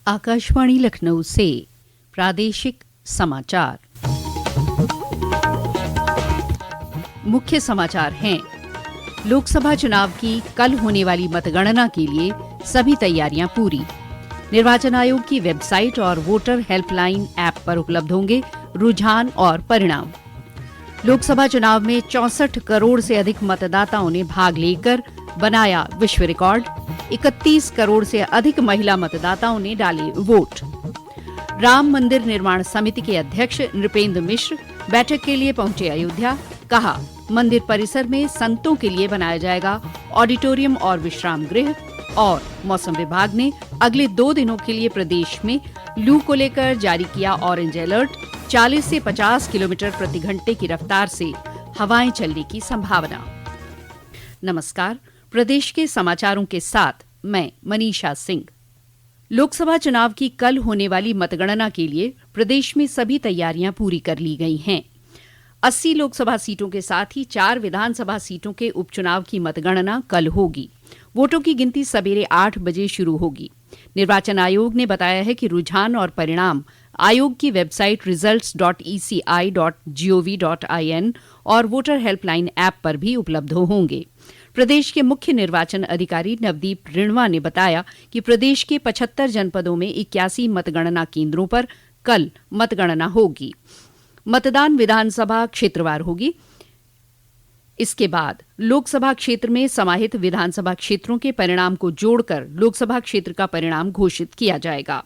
आकाशवाणी लखनऊ से प्रादेशिक समाचार। मुख्य समाचार हैं। लोकसभा चुनाव की कल होने वाली मतगणना के लिए सभी तैयारियां पूरी। निर्वाचन आयोग की वेबसाइट और वोटर हेल्पलाइन ऐप पर उपलब्ध होंगे रुझान और परिणाम। लोकसभा चुनाव में 64 करोड़ से अधिक मतदाताओं ने भाग लेकर बनाया विश्व रिकॉर्ड। 31 करोड़ से अधिक महिला मतदाताओं ने डाले वोट। राम मंदिर निर्माण समिति के अध्यक्ष नृपेंद्र मिश्र बैठक के लिए पहुंचे अयोध्या। कहा, मंदिर परिसर में संतों के लिए बनाया जाएगा ऑडिटोरियम और विश्राम गृह। और मौसम विभाग ने अगले 2 दिनों के लिए प्रदेश में लू को लेकर जारी किया ऑरेंज अलर्ट। 40 से 50 किलोमीटर प्रति घंटे की रफ्तार से हवाएं चलने की संभावना। नमस्कार, प्रदेश के समाचारों के साथ मैं मनीषा सिंह। लोकसभा चुनाव की कल होने वाली मतगणना के लिए प्रदेश में सभी तैयारियां पूरी कर ली गई हैं। 80 लोकसभा सीटों के साथ ही 4 विधानसभा सीटों के उपचुनाव की मतगणना कल होगी। वोटों की गिनती सवेरे 8 बजे शुरू होगी। निर्वाचन आयोग ने बताया है कि रुझान और परिणाम आयोग की वेबसाइट results.eci.gov.in और वोटर हेल्पलाइन ऐप पर भी उपलब्ध होंगे। प्रदेश के मुख्य निर्वाचन अधिकारी नवदीप रिणवा ने बताया कि प्रदेश के 75 जनपदों में 81 मतगणना केंद्रों पर कल मतगणना होगी। मतदान विधानसभा क्षेत्रवार होगी। इसके बाद लोकसभा क्षेत्र में समाहित विधानसभा क्षेत्रों के परिणाम को जोड़कर लोकसभा क्षेत्र का परिणाम घोषित किया जाएगा।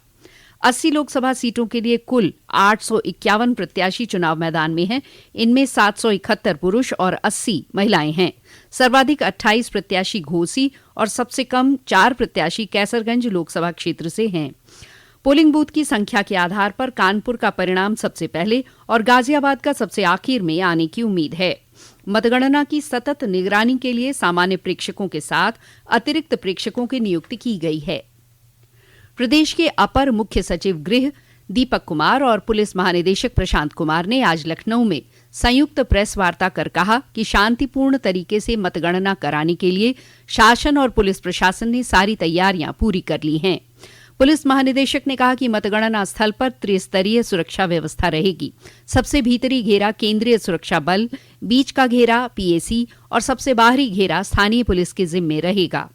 80 लोकसभा सीटों के लिए कुल 851 प्रत्याशी चुनाव मैदान में हैं। इनमें 771 पुरुष और 80 महिलाएं हैं। सर्वाधिक 28 प्रत्याशी घोसी और सबसे कम 4 प्रत्याशी कैसरगंज लोकसभा क्षेत्र से हैं। पोलिंग बूथ की संख्या के आधार पर कानपुर का परिणाम सबसे पहले और गाजियाबाद का सबसे आखिर में आने की उम्मीद है। मतगणना की सतत निगरानी के लिए सामान्य प्रेक्षकों के साथ अतिरिक्त प्रेक्षकों की नियुक्ति की गई है। प्रदेश के अपर मुख्य सचिव गृह दीपक कुमार और पुलिस महानिदेशक प्रशांत कुमार ने आज लखनऊ में संयुक्त प्रेस वार्ता कर कहा कि शांतिपूर्ण तरीके से मतगणना कराने के लिए शासन और पुलिस प्रशासन ने सारी तैयारियां पूरी कर ली हैं। पुलिस महानिदेशक ने कहा कि मतगणना स्थल पर त्रिस्तरीय सुरक्षा व्यवस्था रहेगी। सबसे भीतरी घेरा केंद्रीय सुरक्षा बल, बीच का घेरा पीएसी और सबसे बाहरी घेरा स्थानीय पुलिस के जिम्मे रहेगा।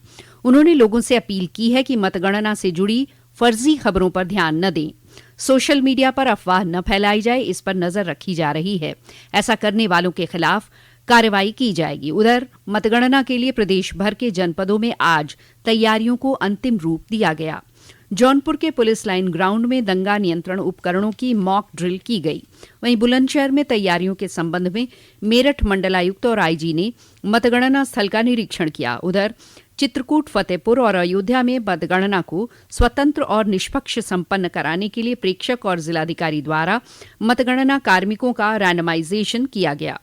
उन्होंने लोगों से अपील की है कि मतगणना से जुड़ी फर्जी खबरों पर ध्यान न दें। सोशल मीडिया पर अफवाह न फैलाई जाए, इस पर नजर रखी जा रही है। ऐसा करने वालों के खिलाफ कार्रवाई की जाएगी। उधर मतगणना के लिए प्रदेश भर के जनपदों में आज तैयारियों को अंतिम रूप दिया गया। जौनपुर के पुलिस लाइन ग्राउंड में दंगा नियंत्रण उपकरणों की मॉक ड्रिल की गई। वहीं बुलंदशहर में तैयारियों के संबंध में मेरठ मंडलायुक्त और आईजी ने मतगणना स्थल का निरीक्षण किया। उधर चित्रकूट, फतेहपुर और अयोध्या में मतगणना को स्वतंत्र और निष्पक्ष संपन्न कराने के लिए प्रेक्षक और जिलाधिकारी द्वारा मतगणना कार्मिकों का रैंडमाइजेशन किया गया।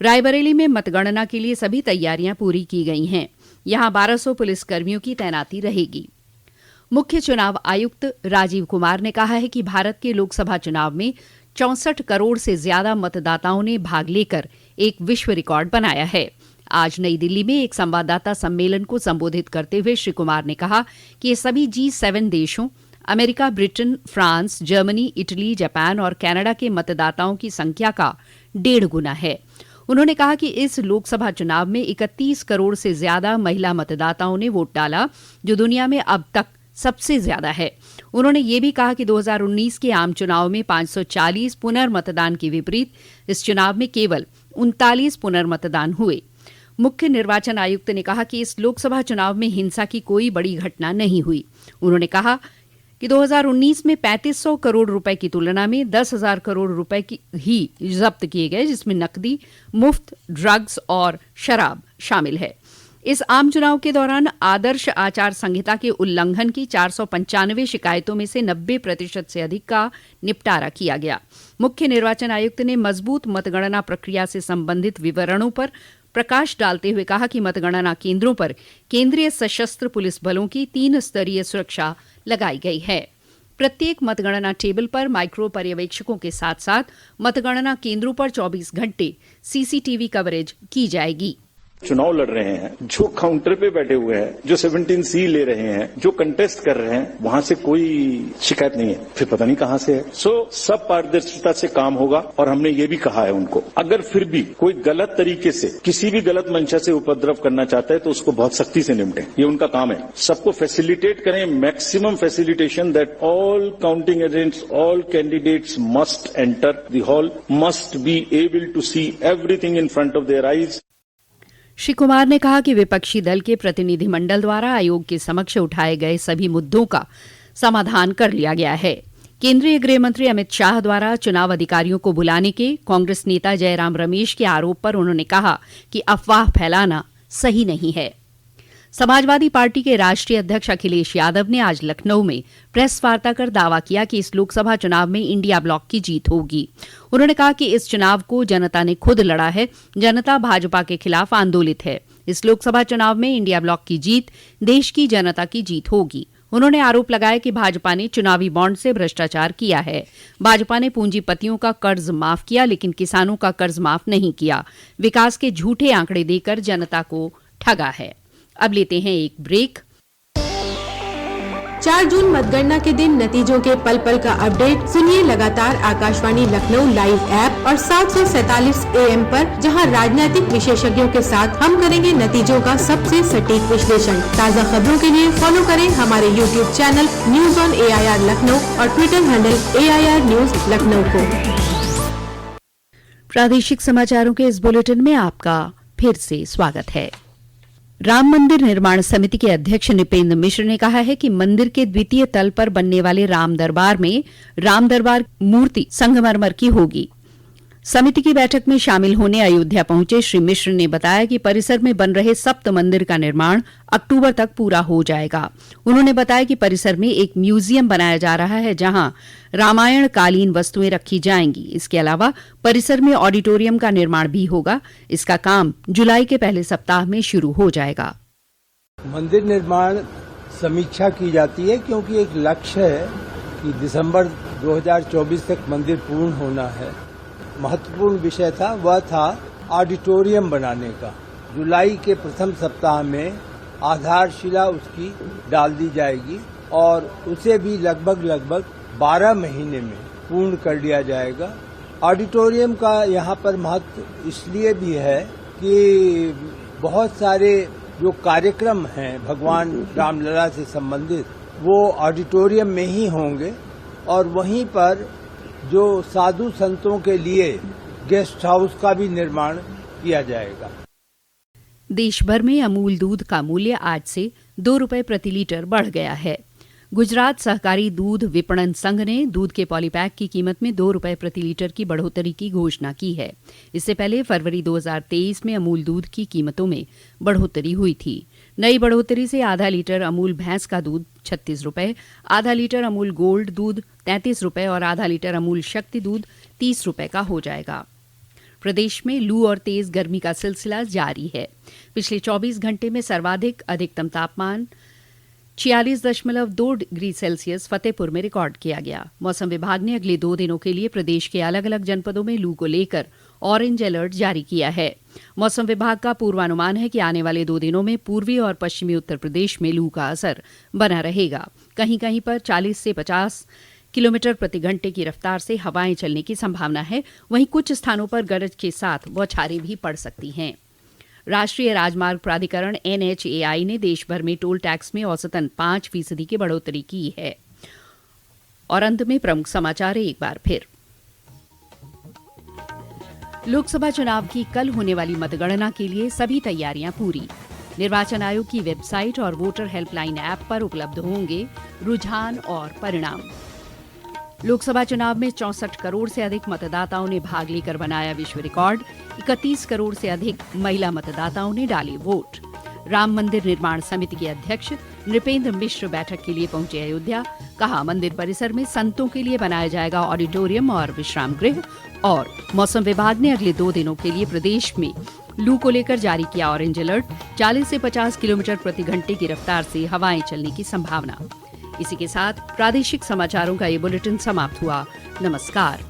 रायबरेली में मतगणना के लिए सभी तैयारियां पूरी की गई हैं। यहां 1200 पुलिसकर्मियों की तैनाती रहेगी। मुख्य चुनाव आयुक्त राजीव कुमार ने कहा है कि भारत के लोकसभा चुनाव में 64 करोड़ से ज्यादा मतदाताओं ने भाग लेकर एक विश्व रिकॉर्ड बनाया है। आज नई दिल्ली में एक संवाददाता सम्मेलन को संबोधित करते हुए श्री कुमार ने कहा कि ये सभी G7 देशों America, Britain, France, Germany, Italy, Japan और कनाडा के मतदाताओं की संख्या का 1.5 गुना है। उन्होंने कहा कि इस लोकसभा चुनाव में 31 करोड़ से ज्यादा महिला मतदाताओं ने वोट डाला, जो दुनिया में अब तक सबसे ज्यादा है। उन्होंने ये भी कहा कि 2019 के आम चुनाव में 540 पुनर्मतदान के विपरीत इस चुनाव में केवल 39 पुनर्मतदान हुए। मुख्य निर्वाचन आयुक्त ने कहा कि इस लोकसभा चुनाव में हिंसा की कोई बड़ी घटना नहीं हुई। उन्होंने कहा कि 2019 में 3500 करोड़ रुपए की तुलना में 10,000 करोड़ रुपए की ही जब्त किए गए, जिसमें नकदी, मुफ्त ड्रग्स और शराब शामिल है। इस आम चुनाव के दौरान आदर्श आचार संहिता के उल्लंघन की 495 शिकायतों में से 90% से अधिक का निपटारा किया गया। मुख्य निर्वाचन आयुक्त ने मजबूत मतगणना प्रक्रिया से संबंधित विवरणों पर प्रकाश डालते हुए कहा कि मतगणना केंद्रों पर केंद्रीय सशस्त्र पुलिस बलों की 3 स्तरीय सुरक्षा लगाई गई है। प्रत्येक मतगणना टेबल पर माइक्रो पर्यवेक्षकों के साथ साथ मतगणना केंद्रों पर 24 घंटे सीसीटीवी कवरेज की जाएगी। चुनाव लड़ रहे हैं, जो काउंटर पे बैठे हुए हैं, जो 17C ले रहे हैं, जो कंटेस्ट कर रहे हैं, वहां से कोई शिकायत नहीं है, फिर पता नहीं कहां से है। सब पारदर्शिता से काम होगा और हमने ये भी कहा है उनको, अगर फिर भी कोई गलत तरीके से किसी भी गलत मंशा से उपद्रव करना चाहता है तो उसको बहुत सख्ती से निपटें, ये उनका काम है। सबको फैसिलिटेट करें, maximum facilitation that all counting agents, all candidates must enter the hall, must be able to see everything in front of their eyes. Shri Kumar ने कहा कि विपक्षी दल के प्रतिनिधिमंडल द्वारा आयोग के समक्ष उठाए गए सभी मुद्दों का समाधान कर लिया गया है। केंद्रीय गृह मंत्री अमित शाह द्वारा चुनाव अधिकारियों को बुलाने के कांग्रेस नेता जयराम रमेश के आरोप पर उन्होंने कहा कि अफवाह फैलाना सही नहीं है। समाजवादी पार्टी के राष्ट्रीय अध्यक्ष अखिलेश यादव ने आज लखनऊ में प्रेस वार्ता कर दावा किया कि इस लोकसभा चुनाव में इंडिया ब्लॉक की जीत होगी। उन्होंने कहा कि इस चुनाव को जनता ने खुद लड़ा है, जनता भाजपा के खिलाफ आंदोलित है। इस लोकसभा चुनाव में इंडिया ब्लॉक की जीत देश की जनता की जीत होगी। उन्होंने आरोप लगाया कि भाजपा ने चुनावी बॉन्ड से भ्रष्टाचार किया है। भाजपा ने पूंजीपतियों का कर्ज माफ किया, लेकिन किसानों का कर्ज माफ नहीं किया। विकास के झूठे आंकड़े देकर जनता को ठगा है। अब लेते हैं एक ब्रेक। 4 जून मतगणना के दिन नतीजों के पल पल का अपडेट सुनिए लगातार आकाशवाणी लखनऊ लाइव ऐप और 747 AM पर, जहां राजनीतिक विशेषज्ञों के साथ हम करेंगे नतीजों का सबसे सटीक विश्लेषण। ताज़ा खबरों के लिए फॉलो करें हमारे YouTube channel news on AIR Lucknow और Twitter handle AIR news Lucknow को। प्रादेशिक समाचारों के इस बुलेटिन में आपका फिर से स्वागत है। राम मंदिर निर्माण समिति के अध्यक्ष नृपेंद्र मिश्र ने कहा है कि मंदिर के द्वितीय तल पर बनने वाले राम दरबार में राम दरबार मूर्ति संगमरमर की होगी। समिति की बैठक में शामिल होने अयोध्या पहुंचे श्री मिश्र ने बताया कि परिसर में बन रहे सप्त मंदिर का निर्माण अक्टूबर तक पूरा हो जाएगा। उन्होंने बताया कि परिसर में एक म्यूजियम बनाया जा रहा है, जहां रामायण कालीन वस्तुएं रखी जाएंगी। इसके अलावा परिसर में ऑडिटोरियम का निर्माण भी होगा। इसका काम जुलाई के पहले सप्ताह में शुरू हो जाएगा। मंदिर निर्माण समीक्षा की जाती है क्योंकि एक लक्ष्य है कि दिसंबर 2024 तक मंदिर पूर्ण होना है। महत्वपूर्ण विषय था, वह था ऑडिटोरियम बनाने का। जुलाई के प्रथम सप्ताह में आधारशिला उसकी डाल दी जाएगी और उसे भी लगभग 12 महीने में पूर्ण कर लिया जाएगा। ऑडिटोरियम का यहाँ पर महत्व इसलिए भी है कि बहुत सारे जो कार्यक्रम हैं भगवान रामलला से संबंधित, वो ऑडिटोरियम में ही होंगे और वहीं पर जो साधु संतों के लिए गेस्ट हाउस का भी निर्माण किया जाएगा। देश भर में अमूल दूध का मूल्य आज से 2 रुपये प्रति लीटर बढ़ गया है। गुजरात सहकारी दूध विपणन संघ ने दूध के पॉलीपैक की कीमत में 2 रुपये प्रति लीटर की बढ़ोतरी की घोषणा की है। इससे पहले फरवरी 2023 में अमूल दूध की कीमतों में बढ़ोतरी हुई थी। नई बढ़ोतरी से आधा लीटर अमूल भैंस का दूध 36 रुपये, आधा लीटर अमूल गोल्ड दूध 33 रुपये और आधा लीटर अमूल शक्ति दूध 30 रुपये का हो जाएगा। प्रदेश में लू और तेज गर्मी का सिलसिला जारी है। पिछले 24 घंटे में सर्वाधिक अधिकतम तापमान 46.2 डिग्री सेल्सियस फतेहपुर में रिकॉर्ड किया गया। मौसम विभाग ने अगले 2 दिनों के लिए प्रदेश के अलग अलग जनपदों में लू को लेकर ऑरेंज अलर्ट जारी किया है। मौसम विभाग का पूर्वानुमान है कि आने वाले 2 दिनों में पूर्वी और पश्चिमी उत्तर प्रदेश में लू का असर बना रहेगा। कहीं कहीं पर 40 से 50 किलोमीटर प्रति घंटे की रफ्तार से हवाएं चलने की संभावना है। वहीं कुछ स्थानों पर गरज के साथ बौछारें भी पड़ सकती हैं। राष्ट्रीय राजमार्ग प्राधिकरण NHAI ने देश भर में टोल टैक्स में औसतन 5% की बढ़ोतरी की है। और अंत में प्रमुख समाचार एक बार फिर। लोकसभा चुनाव की कल होने वाली मतगणना के लिए सभी तैयारियां पूरी। निर्वाचन आयोग की वेबसाइट और वोटर हेल्पलाइन ऐप पर उपलब्ध होंगे रुझान और परिणाम। लोकसभा चुनाव में 64 करोड़ से अधिक मतदाताओं ने भाग लेकर बनाया विश्व रिकॉर्ड। 31 करोड़ से अधिक महिला मतदाताओं ने डाले वोट। राम मंदिर निर्माण समिति के अध्यक्ष नृपेंद्र मिश्र बैठक के लिए पहुंचे अयोध्या। कहा, मंदिर परिसर में संतों के लिए बनाया जाएगा ऑडिटोरियम और विश्राम गृह। और मौसम विभाग ने अगले 2 दिनों के लिए प्रदेश में लू को लेकर जारी किया ऑरेंज अलर्ट। 40 से 50 किलोमीटर प्रति घंटे की रफ्तार से हवाएं चलने की संभावना। इसी के साथ प्रादेशिक समाचारों का ये बुलेटिन समाप्त हुआ। नमस्कार।